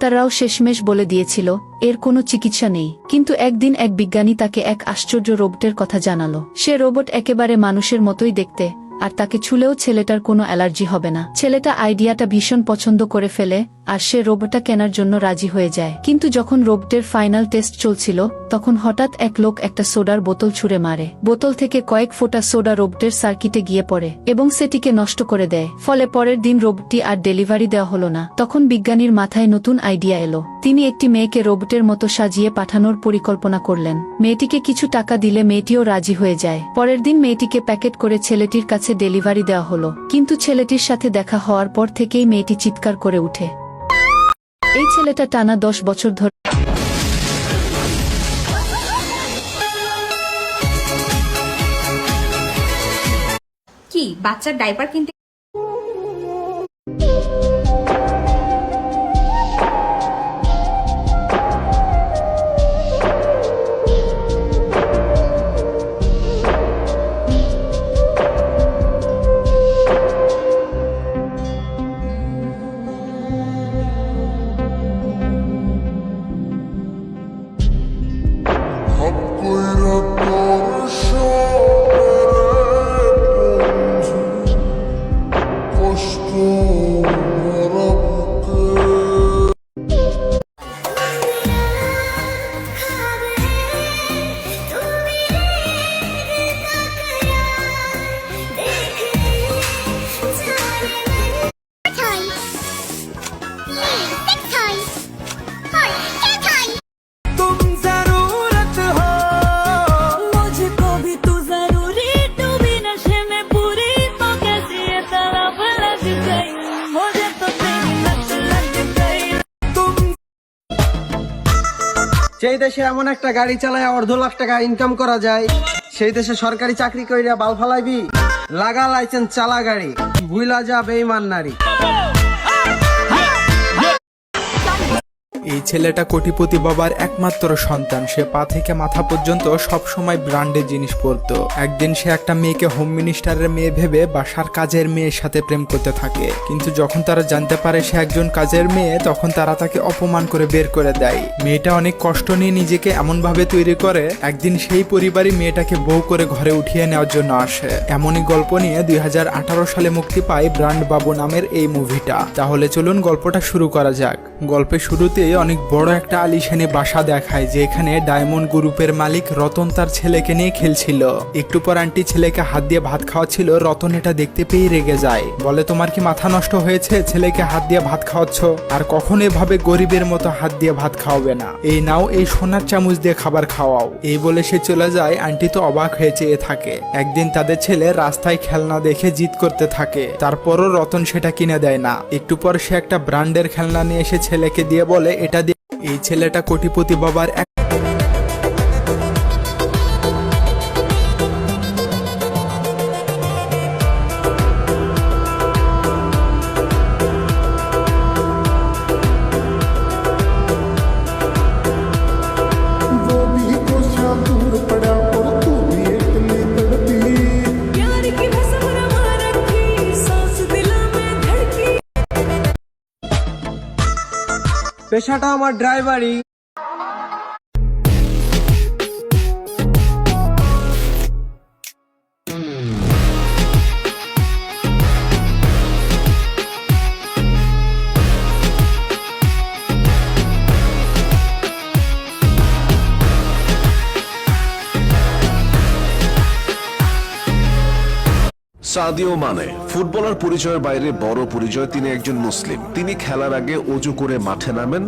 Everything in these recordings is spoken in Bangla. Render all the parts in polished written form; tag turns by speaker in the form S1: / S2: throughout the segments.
S1: ডাক্তাররাও শেষমেশ বলে দিয়েছিল এর কোনো চিকিৎসা নেই। কিন্তু একদিন এক বিজ্ঞানী তাকে এক আশ্চর্য রোবটের কথা জানালো। সে রোবট একেবারে মানুষের মতোই দেখতে, আর তাকে ছুলেও ছেলেটার কোনো অ্যালার্জি হবে না। ছেলেটা আইডিয়াটা ভীষণ পছন্দ করে ফেলে আর সে রোবটটা কেনার জন্য রাজি হয়ে যায়। কিন্তু যখন রোবটের ফাইনাল টেস্ট চলছিল তখন হঠাৎ এক লোক একটা সোডার বোতল ছুঁড়ে মারে। বোতল থেকে কয়েক ফোঁটা সোডা রোবটের সার্কিটে গিয়ে পড়ে এবং সেটিকে নষ্ট করে দেয়। ফলে পরের দিন রোবটটি আর ডেলিভারি দেওয়া হলো না। তখন বিজ্ঞানীর মাথায় নতুন আইডিয়া এলো। তিনি একটি মেয়েকে রোবটের মতো সাজিয়ে পাঠানোর পরিকল্পনা করলেন। মেয়েটিকে কিছু টাকা দিলে মেয়েটিও রাজি হয়ে যায়। পরের দিন মেয়েটিকে প্যাকেট করে ছেলেটির কাছে ডেলিভারি দেওয়া হলো। কিন্তু ছেলেটির সাথে দেখা হওয়ার পর থেকেই মেয়েটি চিৎকার করে উঠে। এই ছেলেটা টানা 10 বছর ধরে
S2: কি বাচ্চার ডাইপার কিনতে
S3: সেই দেশে এমন একটা গাড়ি চালায় 2.5 লাখ টাকা ইনকাম করা যায়, সেই দেশে সরকারি চাকরি কইরা বাল ফালাইবি? লাগা লাইসেন্স চালা গাড়ি, ভুইলা যা বেঈমান নারী।
S4: এই ছেলেটা কোটিপতি বাবার একমাত্র সন্তান। সে পা থেকে মাথা পর্যন্ত সব সময় ব্র্যান্ডের জিনিস পরতো। একদিন সে একটা মেয়েকে হোম মিনিস্টারের মেয়ে ভেবে বাসার কাজের মেয়ের সাথে প্রেম করতে থাকে। কিন্তু যখন তারা জানতে পারে সে একজন কাজের মেয়ে, তখন তারা তাকে অপমান করে বের করে দেয়। মেয়েটা অনেক কষ্ট নিয়ে নিজেকে এমন ভাবে তৈরি করে, একদিন সেই পরিবারই মেয়েটাকে বউ করে ঘরে উঠিয়ে নেওয়ার জন্য আসে। এমনই গল্প নিয়ে 2018 সালে মুক্তি পায় ব্র্যান্ড বাবু নামের এই মুভিটা। তাহলে চলুন গল্পটা শুরু করা যাক। গল্পের শুরুতে অনেক বড় একটা আলিশানি বাসা দেখায়, যে এখানে ডায়মন্ড গ্রুপের মালিক রতন তার ছেলেকে নিয়ে খেলছিল। একটু পর আন্টি ছেলেকে হাত দিয়ে ভাত খাওয়াচ্ছিল। রতন এটা দেখতে পেয়ে রেগে যায়, বলে তোমার কি মাথা নষ্ট হয়েছে? ছেলেকে হাত দিয়ে ভাত খাওয়াচ্ছ, আর কখনো এভাবে গরিবের মতো হাত দিয়ে ভাত খাওয়াবে না। এই নাও, এই সোনার চামচ দিয়ে খাবার খাওয়াও। এই বলে সে চলে যায়। আন্টি তো অবাক হয়ে চেয়ে থাকে। একদিন তাদের ছেলে রাস্তায় খেলনা দেখে জিদ করতে থাকে, তারপরও রতন সেটা কিনে দেয় না। একটু পর সে একটা ব্র্যান্ডের খেলনা নিয়ে এসে ছেলেকে দিয়ে বলে এটা দিয়ে। এই ছেলেটা কোটিপতি বাবার
S3: পেশাটা আমার ড্রাইভারি।
S5: সাদিও মানে ফুটবলার পরিচয়ের বাইরে বড় পরিচয়, তিনি একজন মুসলিম। তিনি খেলার আগে অজু করে মাঠে নামেন,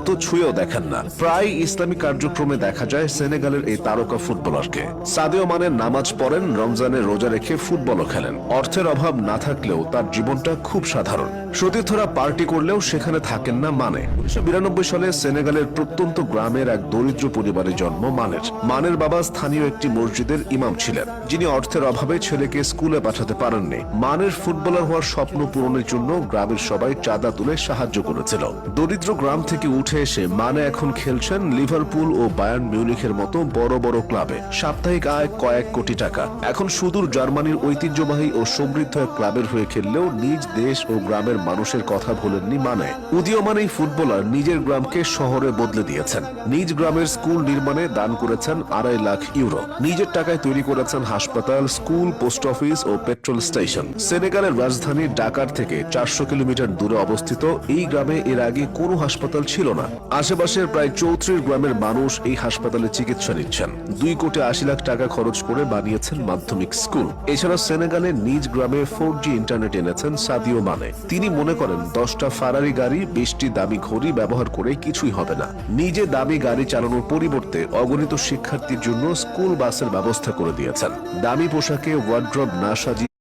S5: তো ছুঁয়েও দেখেন না। প্রায় ইসলামিক কার্যক্রমে দেখা যায় সেনেগালের এই তারকা ফুটবলারকে। সাদিও মানে নামাজ পড়েন, রমজানে রোজা রেখে ফুটবলও খেলেন। অর্থের অভাব না থাকলেও তার জীবনটা খুব সাধারণ। সতীর্থরা পার্টি করলেও সেখানে থাকেন না মানে। 1992 সালে সেনেগালের প্রত্যন্ত গ্রামের এক দরিদ্র পরিবারে জন্ম মানের। মানের বাবা স্থানীয় একটি মসজিদের ইমাম ছিলেন, যিনি অর্থের অভাবে ছেলেকে স্কুলে পাঠাতে পারেননি। মানের ফুটবলার হওয়ার স্বপ্ন পূরণের জন্য গ্রামের সবাই চাঁদা তুলে সাহায্য করেছিল। দরিদ্র গ্রাম থেকে উঠে উঠে এসে মানে এখন খেলছেন লিভারপুল ও বায়ার্ন মিউনিখের মতো বড় বড় ক্লাবে। সাপ্তাহিক আয় কয়েক কোটি টাকা। এখন সুদূর জার্মানির ঐতিহ্যবাহী ও সমৃদ্ধ এক ক্লাবের হয়ে খেললেও নিজ দেশ ও গ্রামের মানুষের কথা ভোলেননি মানে। উদীয়মান এই ফুটবলার নিজের গ্রামকে শহরে বদলে দিয়েছেন। নিজ গ্রামের স্কুল নির্মাণে দান করেছেন 2.5 লাখ ইউরো। নিজের টাকায় তৈরি করেছেন হাসপাতাল, স্কুল, পোস্ট অফিস ও পেট্রোল স্টেশন। সেনেগালের রাজধানী ঢাকার থেকে 400 কিলোমিটার দূরে অবস্থিত এই গ্রামে এর আগে কোনো হাসপাতাল ছিল না। আশেপাশের প্রায় 34 গ্রামের মানুষ এই হাসপাতালে চিকিৎসা নিচ্ছেন। 2.80 কোটি টাকা খরচ করে বানিয়েছেন মাধ্যমিক স্কুল। এছাড়া সেনেগালে নিজ গ্রামে 4G ইন্টারনেট এনেছেন সাদিও মানে। তিনি মনে করেন 10টা ফারারি গাড়ি, 20টি দামি ঘড়ি ব্যবহার করে কিছুই হবে না। নিজে দামি গাড়ি চালানোর পরিবর্তে অগণিত শিক্ষার্থীর জন্য স্কুল বাসের ব্যবস্থা করে দিয়েছেন। দামি পোশাকে ওয়ার্ড্রব না সাজিয়ে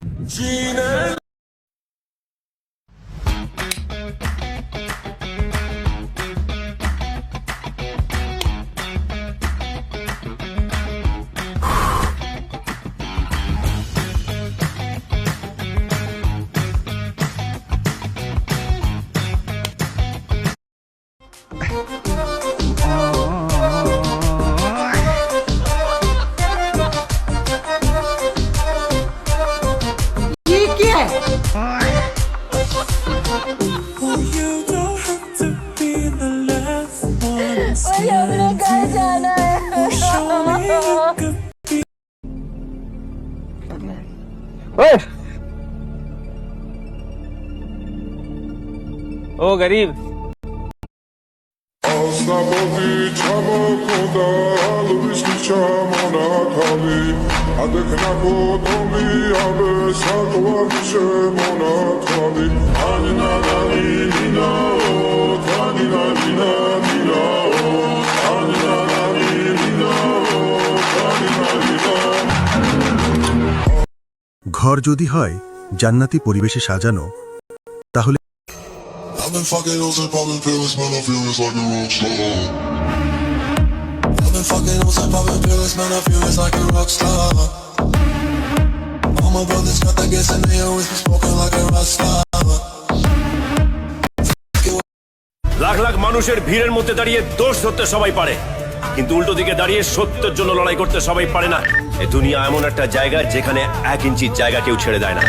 S6: ओ गरीब
S7: ঘর যদি হয় জান্নাতি পরিবেশে সাজানো, তাহলে
S8: I've been fucking hoes and popping pills, man, I feel it's like a rock star. I've been fucking hoes and popping pills, man, I feel it's like a rock star. All my brothers got that gas and they always be smoking like a rock star.
S9: Lakh lakh মানুষের ভিড়ের মধ্যে দাঁড়িয়ে দোষ ধরতে সবাই পারে, কিন্তু উল্টো দিকে দাঁড়িয়ে সত্যের জন্য লড়াই করতে সবাই পারে না। এই দুনিয়া এমন একটা জায়গা যেখানে 1 ইঞ্চির জায়গা কেউ ছেড়ে দেয় না।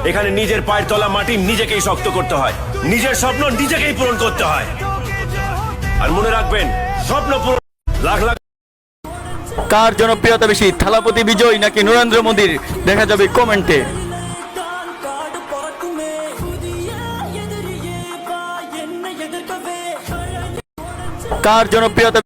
S9: এখানে নিজের পায়ের তলা মাটি নিজেকেই শক্ত করতে হয়, নিজের স্বপ্ন নিজেকেই পূরণ করতে হয়। আর মনে রাখবেন, স্বপ্ন পূরণ লাখ লাখ।
S6: কার জনপ্রিয়তা বেশি, থালাপতি বিজয় নাকি নরেন্দ্র মোদীর, দেখা যাবে কমেন্টে। কার জনপ্রিয়তা।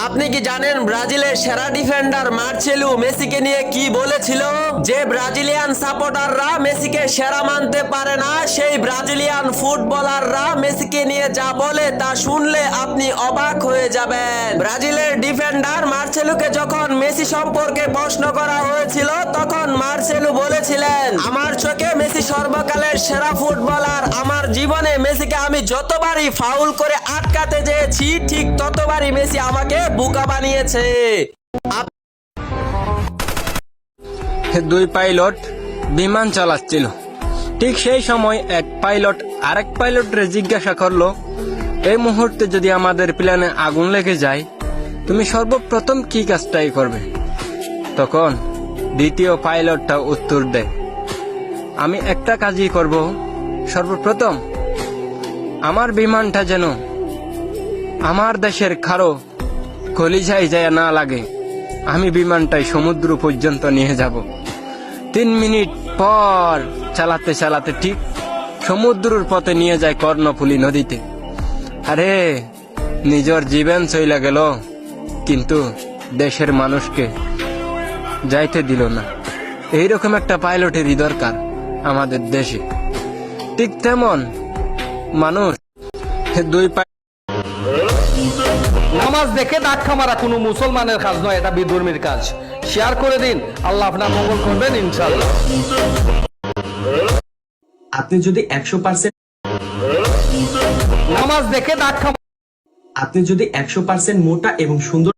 S10: আপনি কি জানেন ব্রাজিলের সেরা ডিফেন্ডার মার্সেলো মেসিকে নিয়ে কি বলেছিল? যে ব্রাজিলিয়ান সাপোর্টাররা মেসিকে সেরা মানতে পারে না, সেই ব্রাজিলিয়ান ফুটবলাররা মেসিকে নিয়ে যা বলে তা শুনলে আপনি অবাক হয়ে যাবেন। ব্রাজিলের ডিফেন্ডার মার্সেলোকে যখন মেসি সম্পর্কে প্রশ্ন করা হয়েছিল, তখন মার্সেলো বলেছিলেন, আমার চোখে মেসি সর্বকালের সেরা ফুটবলার। আমার জীবনে মেসিকে আমি যতবারই ফাউল করে আটকাতে চেয়েছি, ঠিক ততবারই মেসি আমাকে বোকা বানিয়েছে।
S6: 2 পাইলট বিমান চালাচ্ছিল। ঠিক সেই সময় এক পাইলট আরেক পাইলটরে জিজ্ঞাসা করলো, এই মুহূর্তে যদি আমাদের প্লেনে আগুন লেগে যায়, তুমি সর্বপ্রথম কি কাজটাই করবে? তখন দ্বিতীয় পাইলটটা উত্তর দেয়, আমি একটা কাজই করব, সর্বপ্রথম আমার বিমানটা যেন আমার দেশের কারো কলিজায় যায় না লাগে, আমি বিমানটাই সমুদ্র পর্যন্ত নিয়ে যাব। 3 মিনিট পর চালাতে চালাতে ঠিক সমুদ্রের পথে নিয়ে যায় কর্ণফুলী নদীতে। আরে নিজের জীবন চইলা গেল, কিন্তু দেশের মানুষকে যাইতে দিল না। এইরকম একটা পাইলটেরই দরকার আমাদের দেশে। ঠিক তেমন মানুষ 2
S3: নামাজ দেখে ধাক্কা মারা কোনো মুসলমানের কাজ নয়, এটা বিধর্মীর কাজ। শেয়ার করে দিন, আল্লাহ আপনার মঙ্গল করবেন ইনশাআল্লাহ।
S11: আপনি যদি 100%
S3: নামাজ দেখে ধাক্কা,
S11: আপনি যদি 100% মোটা এবং সুন্দর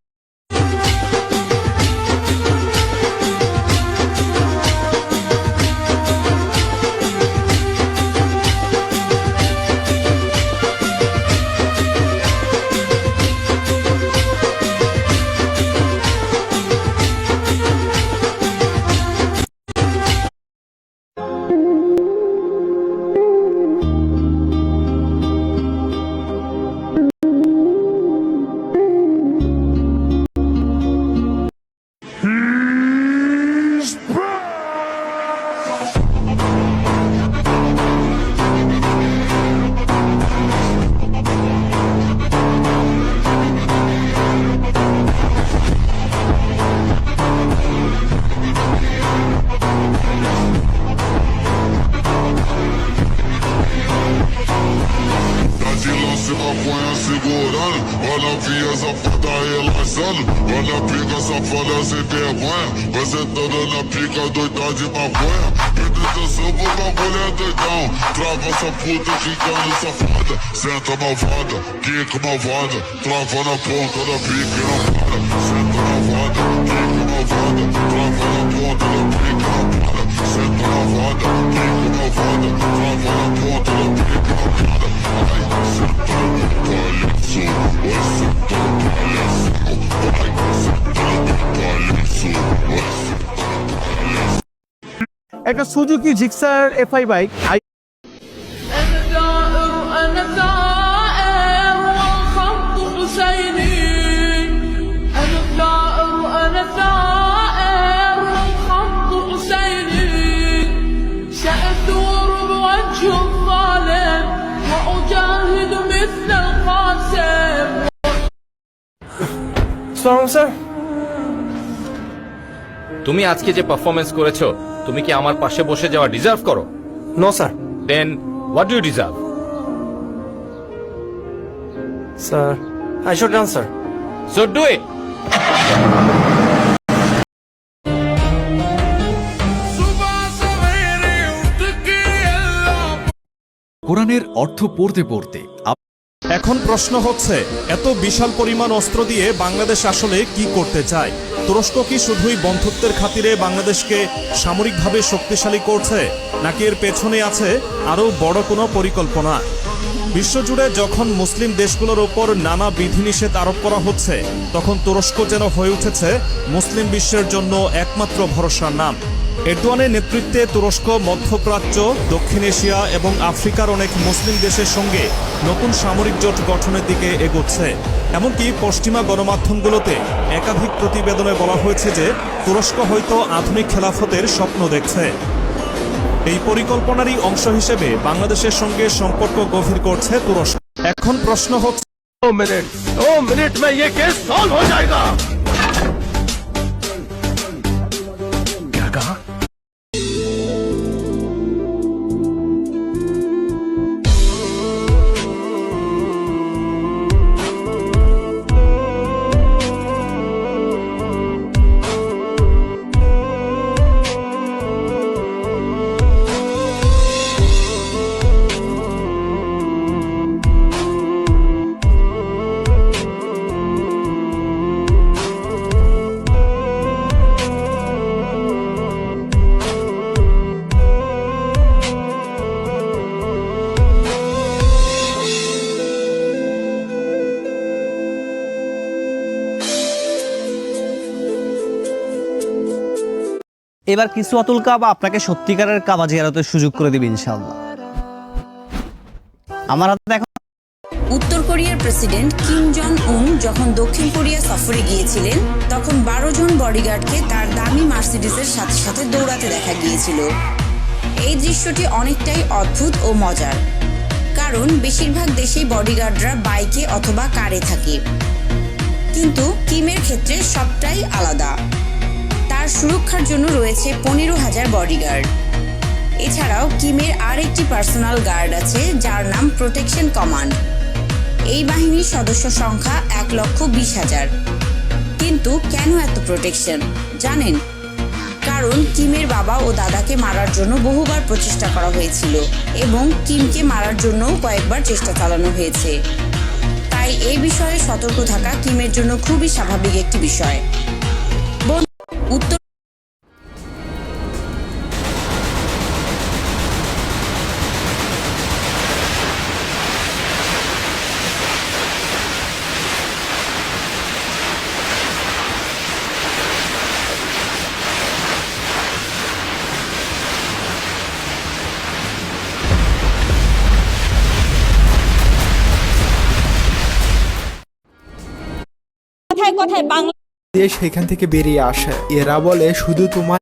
S8: ela põe a segurando. Olha a via safada relaxando. Olha a pica safada sem vergonha. Vai sentando na pica doida de maconha. Atenção pro bagulho é doidão. Trava essa puta ficando safada. Senta malvada, quica malvada. Trava na ponta da pica e não para. Senta malvada, quica malvada. Trava na ponta da pica e não para. Senta malvada, quica malvada. Trava na ponta da pica e não para. Vai sentando palhaço. Vai sentando palhaço. Vai sentando palhaço. Vai sentando palhaço.
S3: একটা Suzuki Gixxer FI bike
S8: أنا ثائر والخط حسيني أنا ثائر والخط حسيني سأثور بوجه الظالم وأجاهد مثل القاسم.
S3: Sir
S12: তুমি আজকে যে পারফরমেন্স করেছো তুমি কি আমার পাশে বসে যাওয়া ডিজার্ভ করো?
S3: No sir
S12: then what do you deserve?
S3: Sir I should done sir
S12: so do it.
S7: কোরআনের অর্থ পড়তে পড়তে
S13: এখন প্রশ্ন হচ্ছে, এত বিশাল পরিমাণ অস্ত্র দিয়ে বাংলাদেশ আসলে কি করতে চায়? তুরস্ক কি শুধুই বন্ধুত্বের খাতিরে বাংলাদেশকে সামরিকভাবে শক্তিশালী করছে, নাকি এর পেছনে আছে আরও বড় কোনো পরিকল্পনা? বিশ্বজুড়ে যখন মুসলিম দেশগুলোর ওপর নানা বিধিনিষেধ আরোপ করা হচ্ছে, তখন তুরস্ক যেন হয়ে উঠেছে মুসলিম বিশ্বের জন্য একমাত্র ভরসার নাম। এরদোয়ানের নেতৃত্বে তুরস্ক মধ্যপ্রাচ্য, দক্ষিণ এশিয়া এবং আফ্রিকার অনেক মুসলিম দেশের সঙ্গে নতুন সামরিক জোট গঠনের দিকে এগোচ্ছে। এমনকি পশ্চিমা গণমাধ্যমগুলোতে একাধিক প্রতিবেদনে বলা হয়েছে যে তুরস্ক হয়তো আধুনিক খেলাফতের স্বপ্ন দেখছে। এই পরিকল্পনারই অংশ হিসেবে বাংলাদেশের সঙ্গে সম্পর্ক গভীর করছে তুরস্ক। এখন প্রশ্ন হচ্ছে,
S9: 2 मिनट में ये केस सॉल्व हो जाएगा। क्या कहा?
S3: এবার কিছু অতুল কাবা আপনাকে সত্যিকারের কাবা জিয়ারতের সুযোগ করে দিবে ইনশাআল্লাহ। আমার হাতে এখন
S2: উত্তর কোরিয়ার প্রেসিডেন্ট কিম জং উন যখন দক্ষিণ কোরিয়া সফরে গিয়েছিলেন, তখন 12 জন বডিগার্ডকে তার দামি মার্সিডিজের সাথে সাথে দৌড়াতে দেখা গিয়েছিল। এই দৃশ্যটি অনেকটাই অদ্ভুত ও মজার, কারণ বেশিরভাগ দেশেই বডিগার্ডরা বাইকে অথবা কারে থাকে, কিন্তু কিমের ক্ষেত্রে সবটাই আলাদা। তার সুরক্ষার জন্য রয়েছে 15,000 বডিগার্ড। এছাড়াও কিমের আরেকটি পার্সোনাল গার্ড আছে, যার নাম প্রোটেকশন কমান্ড। এই বাহিনীর সদস্য সংখ্যা 1,20,000। কিন্তু কেন এত প্রোটেকশন জানেন? কারণ কিমের বাবা ও দাদাকে মারার জন্য বহুবার প্রচেষ্টা করা হয়েছিল এবং কিমকে মারার জন্যও কয়েকবার চেষ্টা চালানো হয়েছে। তাই এই বিষয়ে সতর্ক থাকা কিমের জন্য খুবই স্বাভাবিক একটি বিষয়। উত্তর
S4: দেশ সেখান থেকে বেরিয়ে আসে। এরা বলে শুধু তোমার